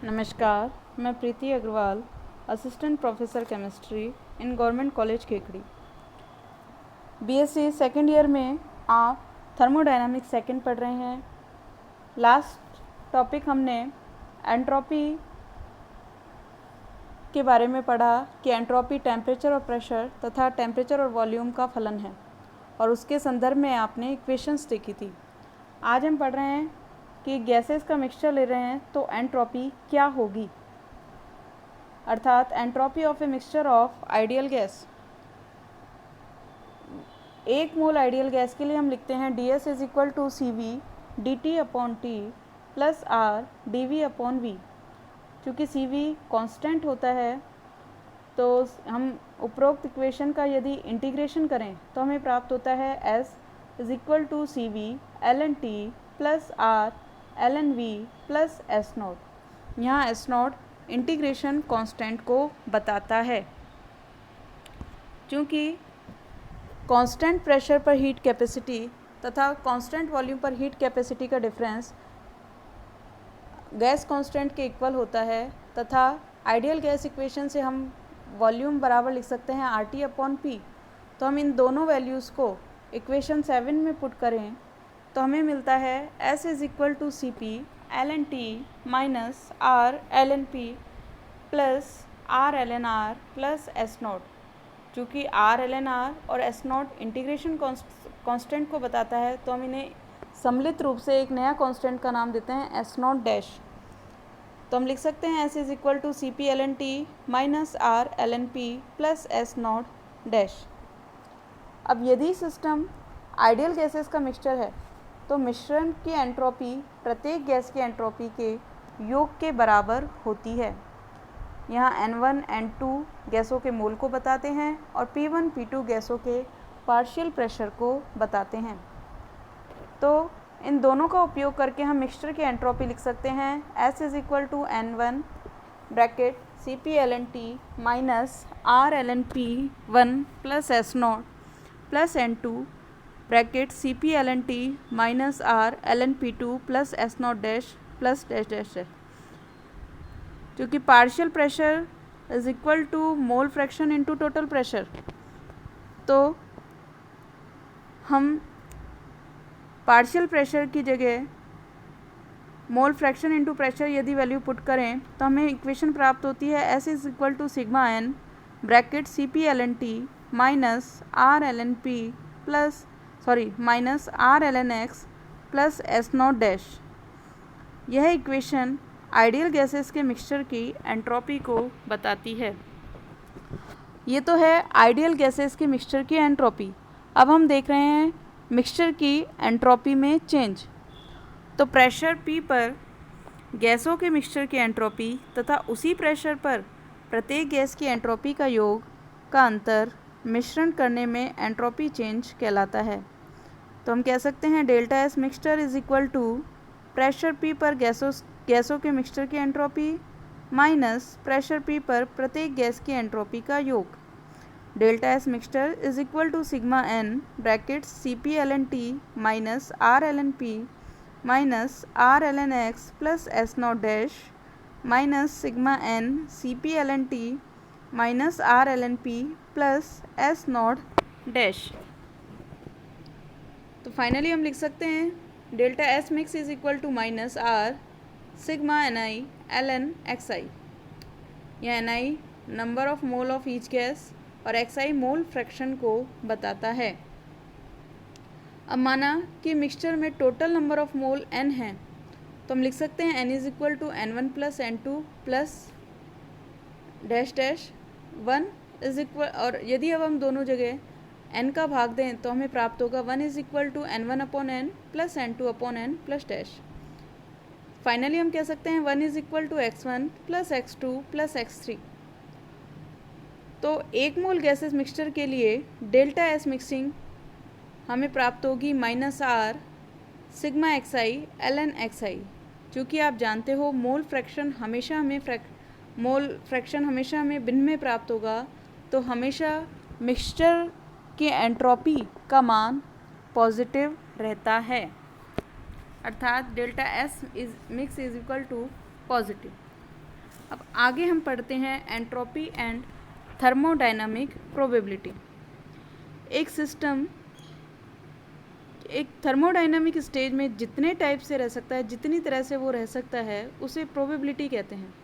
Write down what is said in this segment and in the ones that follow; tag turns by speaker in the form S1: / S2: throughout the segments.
S1: नमस्कार, मैं Preeti Agarwal, assistant professor chemistry in government college Kekri. BSc second year में आप थर्मोडायनामिक्स सेकेंड पढ़ रहे हैं। लास्ट टॉपिक हमने एंट्रोपी के बारे में पढ़ा कि एंट्रोपी टेम्परेचर और प्रेशर तथा टेम्परेचर और वॉल्यूम का फलन है और उसके संदर्भ में आपने इक्वेशंस देखी थी। आज हम पढ़ रहे हैं कि गैसेस का मिक्सचर ले रहे हैं तो एंट्रोपी क्या होगी, अर्थात entropy of a mixture of ideal gas. 1 mole ideal gas के लिए हम लिखते हैं ds is equal to CV dt upon T plus R dV upon V। क्योंकि CV कांस्टेंट होता है तो हम उपरोक्त इक्वेशन का यदि इंटीग्रेशन करें तो हमें प्राप्त होता है S is equal to CV ln T plus R ln V plus S naught. यहाँ S नोट इंटीग्रेशन कांस्टेंट को बताता है। क्योंकि कांस्टेंट प्रेशर पर हीट कैपेसिटी तथा कांस्टेंट वॉल्यूम पर हीट कैपेसिटी का डिफरेंस गैस कांस्टेंट के इक्वल होता है तथा आइडियल गैस इक्वेशन से हम वॉल्यूम बराबर लिख सकते हैं RT अपॉन P। तो हम इन दोनों वैल्यूज़ को इक्वेशन 7 में पुट करें तो हमें मिलता है S is equal to CP ln T minus R ln P plus R ln R plus S naught. चूँकि R ln R और S नोट इंटीग्रेशन कांस्टेंट को बताता है तो हम इन्हें सम्मिलित रूप से एक नया कांस्टेंट का नाम देते हैं S नोट डैश। तो हम लिख सकते हैं S is equal to CP ln T minus R ln P plus S naught dash. अब यदि सिस्टम आइडियल गैसेस का मिक्सचर है तो मिश्रण की एंट्रोपी प्रत्येक गैस की एंट्रोपी के योग के बराबर होती है। यहाँ N1 N2 गैसों के मोल को बताते हैं और P1 P2 गैसों के पार्शियल प्रेशर को बताते हैं। तो इन दोनों का उपयोग करके हम मिक्सचर की एंट्रोपी लिख सकते हैं S is equal to N1 bracket CP ln T minus R ln P1 plus S naught plus N2 bracket CP ln T minus R ln P2 plus S naught dash plus dash dash है। क्योंकि partial pressure is equal to mole fraction into total pressure, तो हम partial pressure की जगह mole fraction into pressure यदि value put करें तो हमें इक्वेशन प्राप्त होती है S is equal to sigma n bracket CP ln T minus R ln P plus minus R ln X plus S naught dash. यह इक्वेशन आइडियल गैसेस के mixture की एंट्रोपी को बताती है। ये तो है आइडियल गैसेस के मिक्सचर की एंट्रोपी। अब हम देख रहे हैं मिक्सचर की एंट्रोपी में चेंज। तो प्रेशर P पर गैसों के मिक्सचर की एंट्रोपी तथा उसी प्रेशर पर प्रत्येक गैस की एंट्रोपी का योग का अंतर मिश्रण करने में एंट्रोपी चेंज कहलाता है। तो हम कह सकते हैं delta S mixture is equal to pressure P पर गैसों के मिक्सचर की एंट्रोपी माइनस प्रेशर P पर प्रत्येक गैस की एंट्रोपी का योग। Delta S mixture is equal to sigma n bracket CP ln T minus R ln P minus R ln X plus S naught dash minus sigma n CP ln T minus R ln P plus S naught dash. तो finally हम लिख सकते हैं delta S mix is equal to minus R sigma Ni ln Xi। यह Ni number of mole of each gas और Xi मोल fraction को बताता है। अब माना कि मिक्सचर में total number of mole n है तो हम लिख सकते हैं n is equal to N1 plus N2 plus dash dash 1 is equal, और यदि अब हम दोनों जगह n का भाग दें तो हमें प्राप्त होगा 1 is equal to N1 upon n plus N2 upon n plus dash. Finally हम कह सकते हैं 1 is equal to X1 plus X2 plus X3। तो 1 मोल गैसेस मिक्सचर के लिए डेल्टा S मिक्सिंग हमें प्राप्त होगी minus R sigma Xi ln Xi। क्योंकि आप जानते हो मोल फ्रैक्शन हमेशा हमें भिन्न में प्राप्त होगा, तो हमेशा मिक्सचर की एंट्रोपी का मान पॉजिटिव रहता है। अर्थात delta S mix is equal to positive. अब आगे हम पढ़ते हैं एंट्रोपी एंड थर्मोडायनामिक प्रोबेबिलिटी। एक थर्मोडायनामिक स्टेज में जितने टाइप से रह सकता है, जितनी तरह से वो रह सकता है, उसे प्रोबेबिलिटी कहते हैं,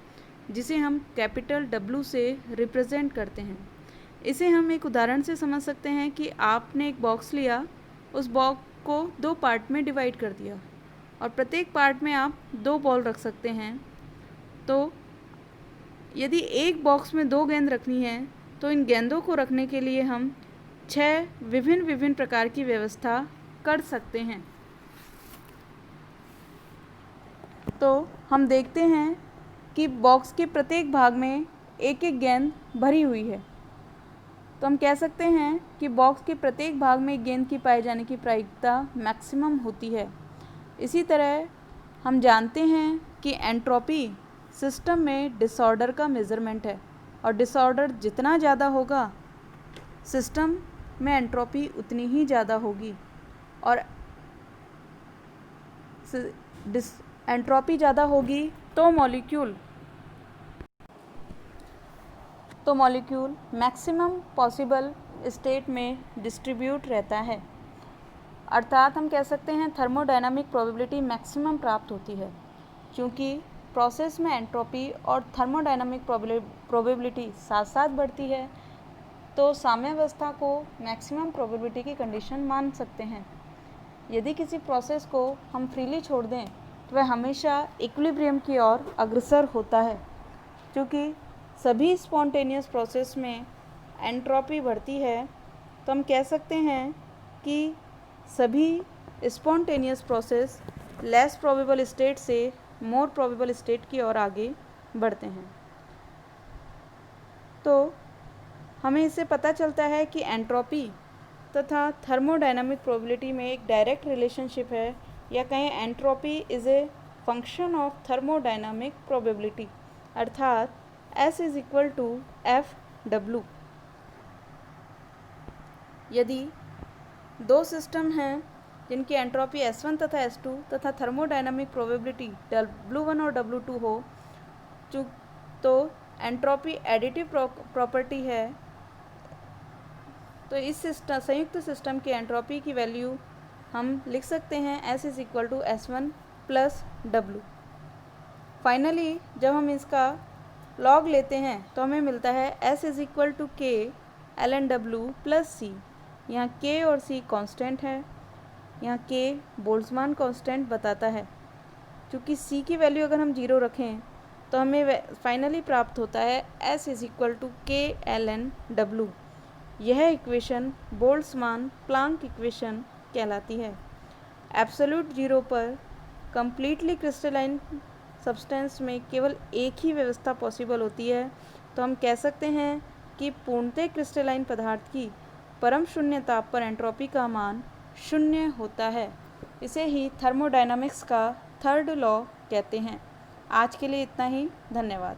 S1: जिसे हम कैपिटल W से रिप्रेजेंट करते हैं। इसे हम एक उदाहरण से समझ सकते हैं कि आपने एक बॉक्स लिया, उस बॉक्स को 2 पार्ट में डिवाइड कर दिया और प्रत्येक पार्ट में आप 2 बॉल रख सकते हैं। तो यदि एक बॉक्स में 2 गेंद रखनी है तो इन गेंदों को रखने के लिए हम 6 विभिन्न प्रकार की व्यवस्था कर सकते हैं। तो हम देखते हैं कि बॉक्स के प्रत्येक भाग में एक एक गेंद भरी हुई है। तो हम कह सकते हैं कि बॉक्स के प्रत्येक भाग में गेंद की पाए जाने की प्रायिकता मैक्सिमम होती है। इसी तरह हम जानते हैं कि एंट्रोपी सिस्टम में डिसऑर्डर का मेज़रमेंट है और डिसऑर्डर जितना ज़्यादा होगा सिस्टम में एंट्रोपी उतनी ही ज़्यादा होगी और एंट्रोपी ज़्यादा होगी तो मॉलिक्यूल मैक्सिमम पॉसिबल स्टेट में डिस्ट्रीब्यूट रहता है। अर्थात हम कह सकते हैं थर्मोडायनामिक प्रोबेबिलिटी मैक्सिमम प्राप्त होती है, क्योंकि प्रोसेस में एंट्रोपी और थर्मोडायनामिक प्रोबेबिलिटी साथ साथ बढ़ती है, तो साम्यावस्था को मैक्सिमम प्रोबेबिलिटी की कंडीशन मान सकते हैं। यदि किसी प्रोसेस को हम फ्रीली छोड़ दें तो वह हमेशा इक्विलिब्रियम की ओर अग्रसर होता है, क्योंकि सभी स्पॉन्टेनियस प्रोसेस में एंट्रोपी बढ़ती है। तो हम कह सकते हैं कि सभी spontaneous process less probable state से मोर प्रोबेबल स्टेट की ओर आगे बढ़ते हैं। तो हमें इससे पता चलता है कि एंट्रोपी तथा थर्मोडायनामिक प्रोबेबिलिटी में एक डायरेक्ट रिलेशनशिप है, या कहें entropy is a function of thermodynamic probability, अर्थात S is equal to FW। यदि 2 सिस्टम हैं जिनकी एंट्रोपी S1 तथा S2 तथा थर्मोडायनामिक प्रोबेबिलिटी W1 और W2 हो, तो एंट्रोपी एडिटिव प्रॉपर्टी है। तो इस संयुक्त सिस्टम की एंट्रोपी की वैल्यू हम लिख सकते हैं S is equal to S1 plus W। Finally जब हम इसका लॉग लेते हैं तो हमें मिलता है S is equal to K ln W plus C। यहाँ K और C कांस्टेंट है, यहाँ K बोल्ट्जमान कांस्टेंट बताता है। क्योंकि C की वैल्यू अगर हम 0 रखें तो हमें फाइनली प्राप्त होता है S is equal to K ln W। यह इक्वेशन बोल्ट्जमान प्लांक इक्वेशन कहलाती है। एब्सोल्यूट 0 पर कंप्लीटली क्रिस्टलाइन सब्सटेंस में केवल एक ही व्यवस्था पॉसिबल होती है। तो हम कह सकते हैं कि पूर्णतः क्रिस्टलाइन पदार्थ की परम शून्य ताप पर एंट्रोपी का मान 0 होता है। इसे ही थर्मोडायनामिक्स का 3rd लॉ कहते हैं। आज के लिए इतना ही, धन्यवाद।